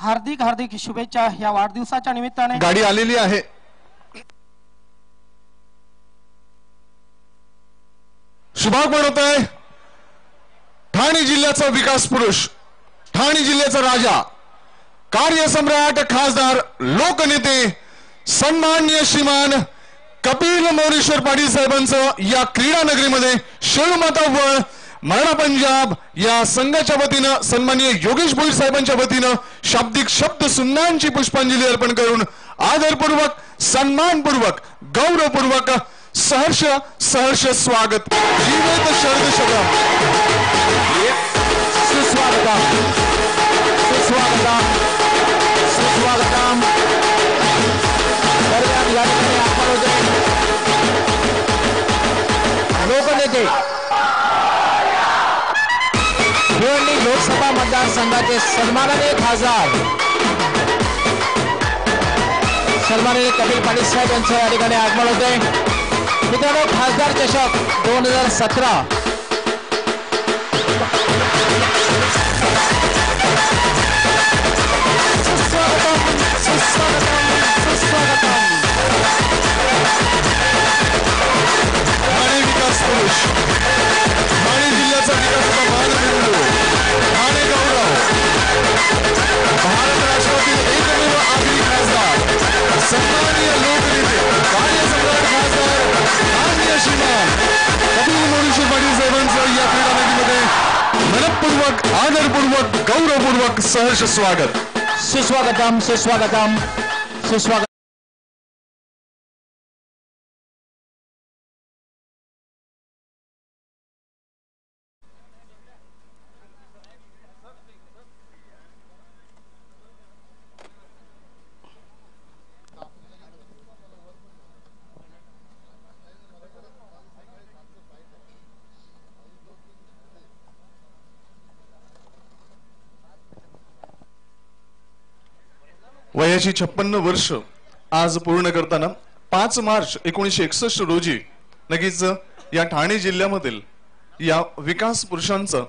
हार्दिक हार्दिक शुभेच्छा या वाढदिवसाच्या निमित्ताने। गाडी आलेली आहे। शुभागमन होत आहे ठाणे जिल्ह्याचा विकास पुरुष, ठाणे जिल्ह्याचा राजा, कार्यसम्राट, खासदार, लोकनेते सन्माननीय श्रीमान कपिल मोरेश्वर पाटील साहेबांचं या क्रीडा नगरीमध्ये शेळूमाता वळ मराठा पंजाब या संघाच्या वतीनं सन्माननीय योगेश भोईर साहेबांच्या वतीनं शाब्दिक शब्द सुन्नांची पुष्पांजली अर्पण करून आदरपूर्वक, सन्मानपूर्वक, गौरवपूर्वक सहर्ष सहर्ष स्वागत। जीवित शरद शतम सुस्वागतम सुस्वागतम सुस्वागतम। लोकनेते भिवंडी लोकसभा मतदारसंघाचे सन्माननीय खासदार सन्माननीय कपिल पाटील साहेब यांचं या ठिकाणी आगमन होते। मित्रांनो, खासदार चषक 2017 ठाणे विकास पुरुष, ठाणे जिल्ह्याचा विकासाचा मानबिंदू, ठाणे गौरव, भारत राष्ट्रातील एकमेव आगरी खासदार, सन्माननीय लोकनेते, कार्यसम्राट खासदार माननीय श्रीमान कपिल मोरेश्वर पाटील साहेबांचं या क्रीडा नगरीमध्ये मनपूर्वक, आदरपूर्वक, गौरवपूर्वक सहर्ष स्वागत। सुस्वागतम सुस्वागतम सुस्वागत। वयाची 56 वर्ष आज पूर्ण करताना 5 मार्च 1961 रोजी नक्कीच या ठाणे जिल्ह्यामधील या विकास पुरुषांचा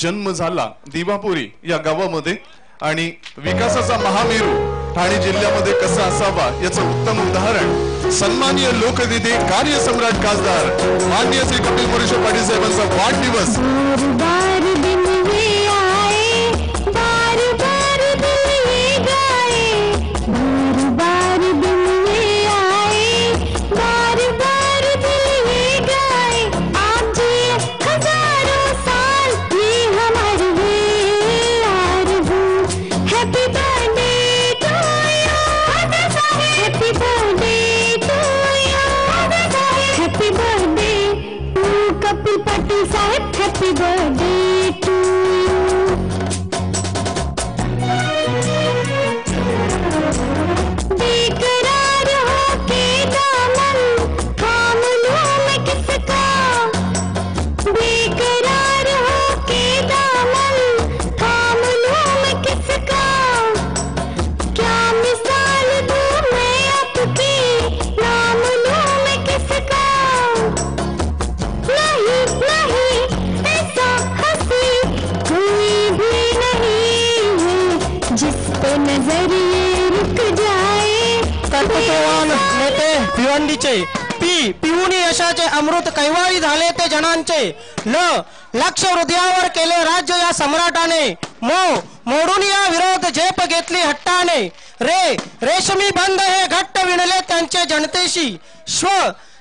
जन्म झाला दिवापुरी या गावामध्ये। आणि विकासाचा महामेरू ठाणे जिल्ह्यामध्ये कसा असावा याचं उत्तम उदाहरण सन्माननीय लोकनेते, कार्यसम्राट, खासदार माननीय श्री कपिल मोरेश्वर पाटील साहेबांचा वाढदिवस। Happy birthday to you. बेकरार होके दामन थाम लूं मैं किसका, बेकरार होके दामन थाम लूं मैं किसका, क्या मिसाल दूं मैं आपकी, नाम लूं मैं किसका। नहीं नहीं ऐसा हंसी कोई भी नहीं है जिस पे नजर ये रुक जाए। कर्तृत्ववान नेते भिवंडीचे पिऊनी यशाचे अमृत कैवारी झाले ते जनांचे। लक्ष हृदयावर केले राज्य या सम्राटाने, मोडून या विरोध झेप घेतली हट्टाने। रेशमी बंद हे घट्ट विणले त्यांचे जनतेशी,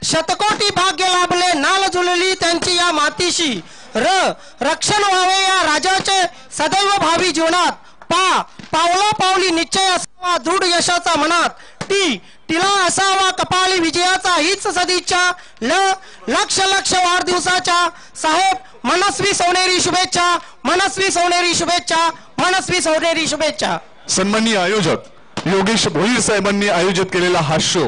शतकोटी भाग्य लाभले नाल जुळली त्यांची या मातीशी। रक्षण व्हावे या राजाचे सदैव भावी जीवनात, पावला पावली निश्चय असावा दृढ यशाचा मनात। तिला असावा कपाळी विजयाचा हीच सदिच्छा। लक्ष लक्ष वाढदिवसाच्या साहेब मनस्वी सोनेरी शुभेच्छा, मनस्वी सोनेरी शुभेच्छा, मनस्वी सोनेरी शुभेच्छा। सन्माननीय आयोजक योगेश भोईर साहेबांनी आयोजित केलेला हा शो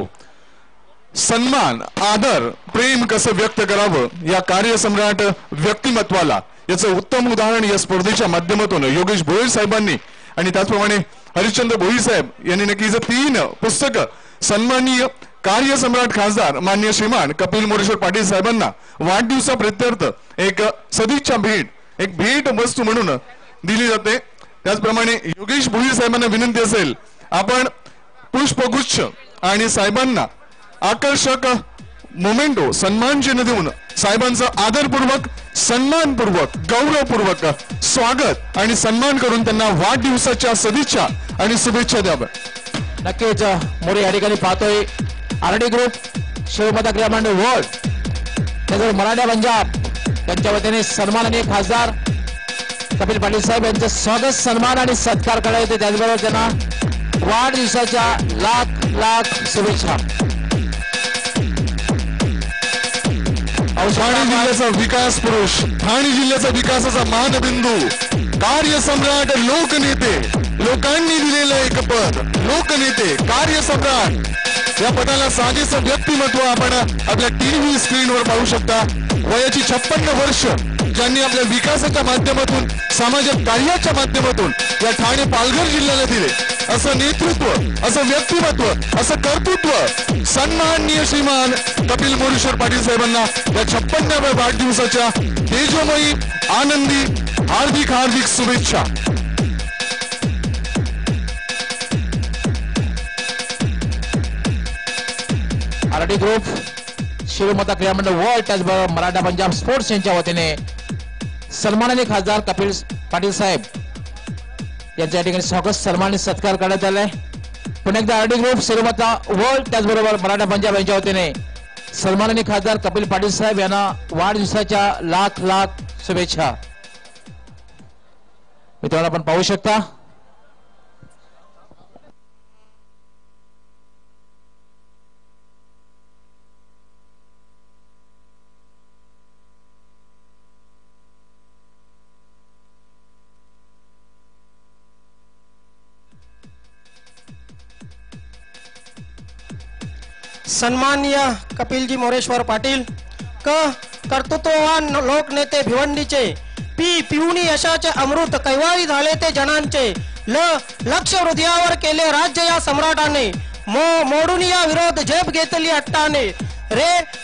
सन्मान, आदर, प्रेम कसं व्यक्त करावं या कार्यसम्राट व्यक्तिमत्वाला याचं उत्तम उदाहरण या स्पर्धेच्या माध्यमातून योगेश भोईर साहेबांनी आणि त्याचप्रमाणे हरिश्चंद्र भोईर साहेब यांनी नक्कीच 3 पुस्तकं सन्माननीय कार्यसम्राट खासदार माननीय श्रीमान कपिल मोरेश्वर पाटील साहेबांना वाढदिवसाप्रित्यर्थ एक सदिच्छा भेट, एक भेट वस्तू म्हणून दिली जाते। त्याचप्रमाणे योगेश भोईर साहेबांना विनंती असेल आपण पुष्पगुच्छ आणि साहेबांना आकर्षक मोमेंटो सन्मान चिन्ह देऊन साहेबांचं आदरपूर्वक सन्मानपूर्वक गौरवपूर्वक स्वागत आणि सन्मान करून त्यांना वाढदिवसाच्या सदिच्छा आणि शुभेच्छा द्याव्या. नक्कीच मोरे या ठिकाणी पाहतोय आरडी ग्रुप शिवमाता क्रीडा मंडळ वर्ल्ड त्याचबरोबर मराठा पंजाब त्यांच्या वतीने सन्माननीय खासदार कपिल पाटील साहेब यांचं स्वागत सन्मान आणि सत्कार करण्यात येते. त्याचबरोबर त्यांना वाढदिवसाच्या लाख लाख शुभेच्छा. ठाणे जिल्ह्याचा विकास पुरुष ठाणे जिल्ह्याचा विकासाचा मानबिंदू कार्यसम्राट लोकनेते लोकांनी दिलेलं एक पद लोकनेते कार्यसम्राट या पदाला साजेसं व्यक्तिमत्व आपण आपल्या टीव्ही स्क्रीनवर पाहू शकता. वयाची 56 वर्ष ज्यांनी आपल्या विकासाच्या माध्यमातून सामाजिक कार्याच्या माध्यमातून या ठाणे पालघर जिल्ह्याला दिले असं नेतृत्व असं व्यक्तिमत्व असं कर्तृत्व सन्माननीय श्रीमान कपिल मोरेश्वर पाटील साहेबांना या 56व्या वाढदिवसाच्या तेजोमयी आनंदी हार्दिक हार्दिक शुभेच्छा. आरडी ग्रुप शिवमाता क्रीडा मंडळ वर्ल्ड त्याचबरोबर मराठा पंजाब स्पोर्ट्स यांच्या वतीने सन्माननीय खासदार कपिल पाटील साहेब यांच्या या ठिकाणी स्वागत सन्मान सत्कार करण्यात आलाय. पुन्हा एकदा आरडी ग्रुप शिवमाता वर्ल्ड त्याचबरोबर मराठा पंजाब यांच्या वतीने सन्माननीय खासदार कपिल पाटील साहेब यांना वाढदिवसाच्या लाख लाख शुभेच्छा. मित्रांनो आपण पाहू शकता सन्माननीय कपिलजी मोरेश्वर पाटील कर्तृत्ववान लोकनेते भिवंडीचे पिऊनी यशाचे अमृत कैवारी झाले ते जनांचे लक्ष हृदयावर केले राज्य या सम्राटाने मोडून या विरोध झेप घेतली अट्टाने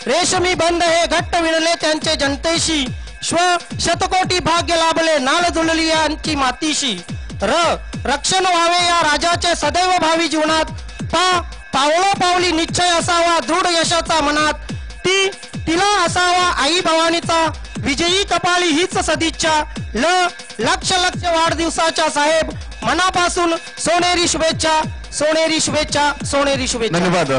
रेशमी बंद हे घट्ट विणले त्यांचे जनतेशी शतकोटी भाग्य लाभले नाल जुळली यांची मातीशी रक्षण व्हावे या राजाचे सदैव भावी जीवनात पावली निश्चय असावा दृढ यशाचा मनात तिला असावा आई भवानीचा विजयी कपाळी हीच सदिच्छा लक्ष वाढदिवसाच्या साहेब मनापासून सोनेरी शुभेच्छा सोनेरी शुभेच्छा सोनेरी शुभेच्छा. धन्यवाद.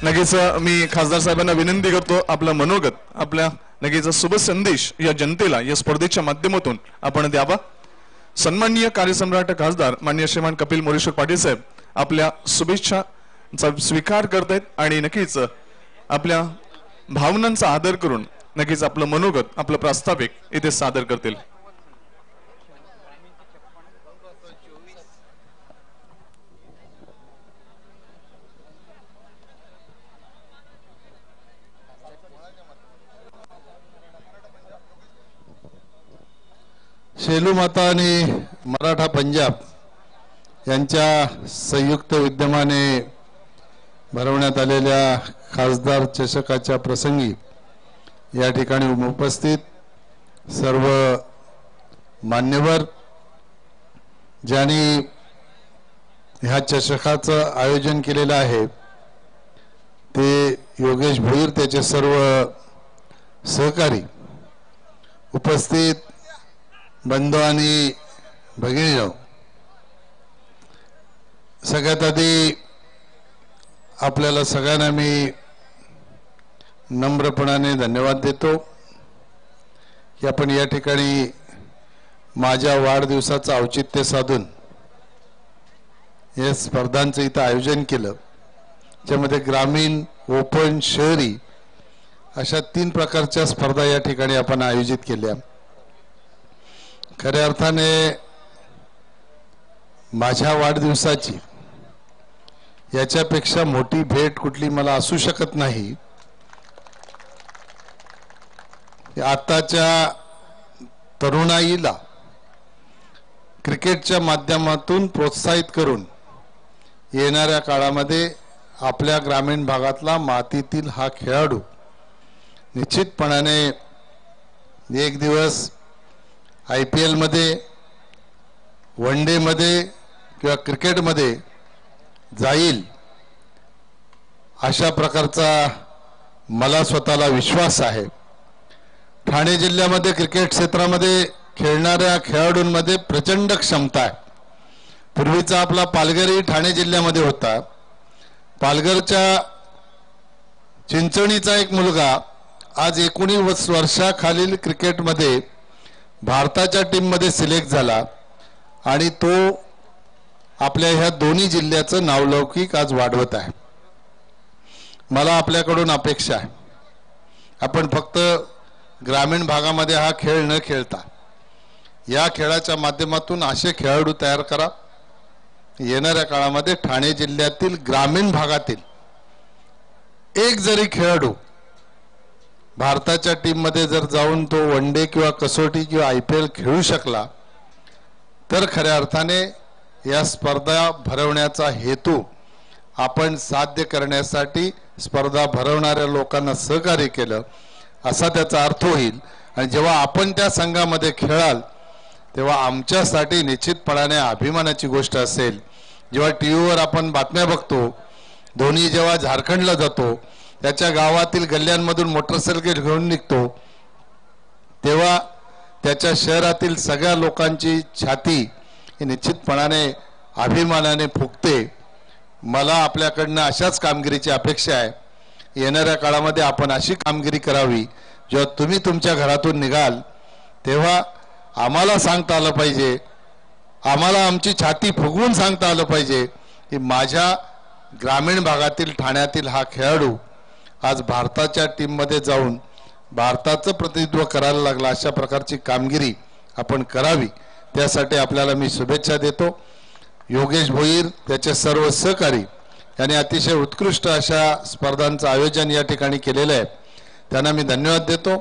नक्कीच मी खासदार साहेबांना विनंती करतो आपलं मनोगत आपल्या नक्कीच शुभ संदेश या जनतेला या स्पर्धेच्या माध्यमातून आपण द्यावा. सन्माननीय कार्यसम्राट खासदार माननीय श्रीमान कपिल मोरेश्वर पाटील साहेब आपल्या शुभेच्छा स्वीकार करतायत आणि नक्कीच आपल्या भावनांचा आदर करून नक्कीच आपलं मनोगत आपलं प्रास्ताविक इथे सादर करतील. शेलू माता आणि मराठा पंजाब यांच्या संयुक्त विद्यमाने भरवण्यात आलेल्या खासदार चषकाच्या प्रसंगी या ठिकाणी उपस्थित सर्व मान्यवर ज्यांनी ह्या चषकाचं आयोजन केलेलं आहे ते योगेश भोईर त्याचे सर्व सहकारी उपस्थित बंधू आणि भगिनीनो सगळ्यात आधी आपल्याला सगळ्यांना मी नम्रपणाने धन्यवाद देतो की आपण या ठिकाणी माझ्या वाढदिवसाचं औचित्य साधून या स्पर्धांचं इथं आयोजन केलं ज्यामध्ये ग्रामीण ओपन शहरी अशा 3 प्रकारच्या स्पर्धा या ठिकाणी आपण आयोजित केल्या. खऱ्या अर्थाने माझ्या वाढदिवसाची याच्यापेक्षा मोठी भेट कुठली मला असू शकत नाही. आताच्या तरुणाईला क्रिकेटच्या माध्यमातून प्रोत्साहित करून येणाऱ्या काळामध्ये आपल्या ग्रामीण भागातला मातीतील हा खेळाडू निश्चितपणाने एक दिवस IPL मध्ये वन डे मध्ये किंवा क्रिकेटमध्ये जाईल अशा प्रकारचा मला स्वतःला विश्वास आहे. ठाणे जिल्ह्यामध्ये क्रिकेट क्षेत्रामध्ये खेळणाऱ्या खेळाडूंमध्ये प्रचंड क्षमता आहे. पूर्वीचा आपला पालघरही ठाणे जिल्ह्यामध्ये होता. पालघरच्या चिंचणीचा एक मुलगा आज 19 वर्षाखालील क्रिकेटमध्ये भारताच्या टीममध्ये सिलेक्ट झाला आणि तो आपल्या ह्या दोन्ही जिल्ह्याचं नावलौकिक आज वाढवत आहे. मला आपल्याकडून अपेक्षा आहे, आपण फक्त ग्रामीण भागामध्ये हा खेळ न खेळता या खेळाच्या माध्यमातून असे खेळाडू तयार करा. येणाऱ्या काळामध्ये ठाणे जिल्ह्यातील ग्रामीण भागातील एक जरी खेळाडू भारताच्या टीममध्ये जर जाऊन तो वन डे किंवा कसोटी किंवा IPL खेळू शकला तर खऱ्या अर्थाने या स्पर्धा भरवण्याचा हेतू आपण साध्य करण्यासाठी स्पर्धा भरवणाऱ्या लोकांना सहकार्य केलं असा त्याचा अर्थ होईल. आणि जेव्हा आपण त्या संघामध्ये खेळाल तेव्हा आमच्यासाठी निश्चितपणाने अभिमानाची गोष्ट असेल. जेव्हा टीव्हीवर आपण बातम्या बघतो, धोनी जेव्हा झारखंडला जातो, त्याच्या गावातील गल्ल्यांमधून मोटरसायकल घेऊन निघतो, तेव्हा त्याच्या शहरातील सगळ्या लोकांची छाती ही निश्चितपणाने अभिमानाने फुगते. मला आपल्याकडनं अशाच कामगिरीची अपेक्षा आहे. येणाऱ्या काळामध्ये आपण अशी कामगिरी करावी, जेव्हा तुम्ही तुमच्या घरातून निघाल तेव्हा आम्हाला सांगता आलं पाहिजे, आम्हाला आमची छाती फुगवून सांगता आलं पाहिजे की माझ्या ग्रामीण भागातील ठाण्यातील हा खेळाडू आज भारताच्या टीममध्ये जाऊन भारताचं प्रतिनिधित्व करायला लागला. अशा प्रकारची कामगिरी आपण करावी, त्यासाठी आपल्याला मी शुभेच्छा देतो. योगेश भोईर, त्याचे सर्व सहकारी यांनी अतिशय उत्कृष्ट अशा स्पर्धांचं आयोजन या ठिकाणी केलेलं आहे, त्यांना मी धन्यवाद देतो.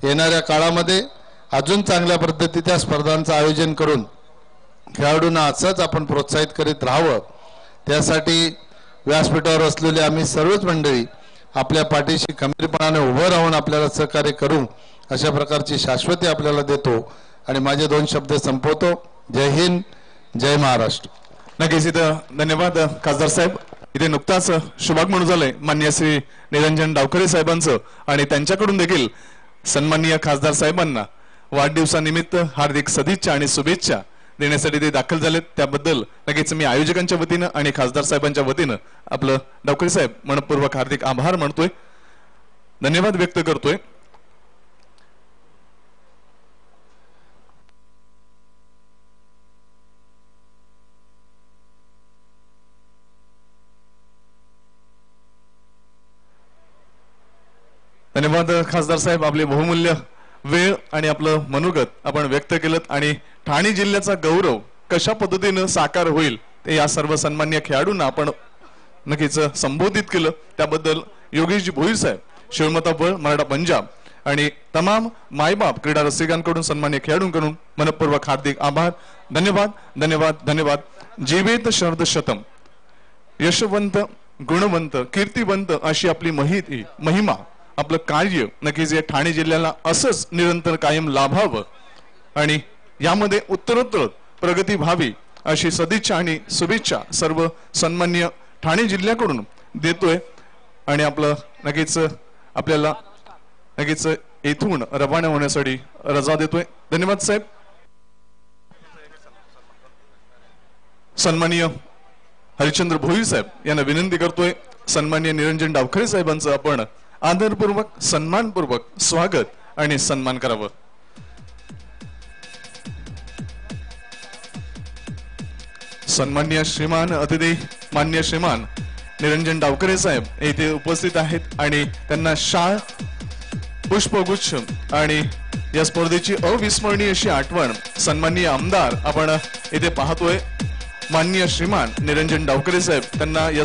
येणाऱ्या काळामध्ये अजून चांगल्या पद्धतीच्या स्पर्धांचं आयोजन करून खेळाडूंना असंच आपण प्रोत्साहित करीत राहावं, त्यासाठी व्यासपीठावर असलेले आम्ही सर्वच मंडळी आपल्या पाठीशी खंबीरपणाने उभं राहून आपल्याला सहकार्य करू अशा प्रकारची शाश्वती आपल्याला देतो आणि माझे 2 शब्द संपवतो. जय हिंद, जय महाराष्ट्र. नक्कीच इथं धन्यवाद खासदार साहेब. इथे नुकताच शुभागमन झालंय माननीय श्री निरंजन डावखरे साहेबांचं आणि त्यांच्याकडून देखील सन्माननीय खासदार साहेबांना वाढदिवसानिमित्त हार्दिक सदिच्छा आणि शुभेच्छा देण्यासाठी ते दाखल झालेत. त्याबद्दल नक्कीच मी आयोजकांच्या वतीनं आणि खासदार साहेबांच्या वतीनं आपलं डावखरे साहेब मनपूर्वक हार्दिक आभार मानतोय, धन्यवाद व्यक्त करतोय. धन्यवाद खासदार साहेब, आपले बहुमूल्य वेळ आणि आपलं मनोगत आपण व्यक्त केलं आणि ठाणे जिल्ह्याचा गौरव कशा पद्धतीनं साकार होईल ते या सर्व सन्मान्य खेळाडूंना आपण नक्कीच संबोधित केलं. त्याबद्दल योगेशजी भोईर साहेब, शिवमता बळ, मराठा पंजाब आणि तमाम मायबाप क्रीडा रसिकांकडून सन्मान्य खेळाडूंकडून मनपूर्वक हार्दिक आभार. धन्यवाद, धन्यवाद, धन्यवाद. जीवेत शरद शतम, यशवंत, गुणवंत, कीर्तिवंत अशी आपली महिमा, आपलं कार्य नक्कीच या ठाणे जिल्ह्याला असंच निरंतर कायम लाभावं आणि यामध्ये उत्तरोत्तर प्रगती व्हावी अशी सदिच्छा आणि शुभेच्छा सर्व सन्मान्य ठाणे जिल्ह्याकडून देतोय आणि आपलं नक्कीच आपल्याला नक्कीच येथून रवाना होण्यासाठी रजा देतोय. धन्यवाद साहेब. सन्माननीय हरिश्चंद्र भोईर साहेब यांना विनंती करतोय, सन्माननीय निरंजन डावखरे साहेबांचं आपण आदरपूर्वक सन्मानपूर्वक स्वागत आणि सन्मान करावं. सन्माननीय श्रीमान अतिथी मान्य श्रीमान निरंजन डावखरे साहेब येथे उपस्थित आहेत आणि त्यांना शाल, पुष्पगुच्छ आणि या स्पर्धेची अविस्मरणीय अशी आठवण सन्माननीय आमदार आपण येथे पाहतोय. माननीय श्रीमान निरंजन डावखरे साहेब त्यांना या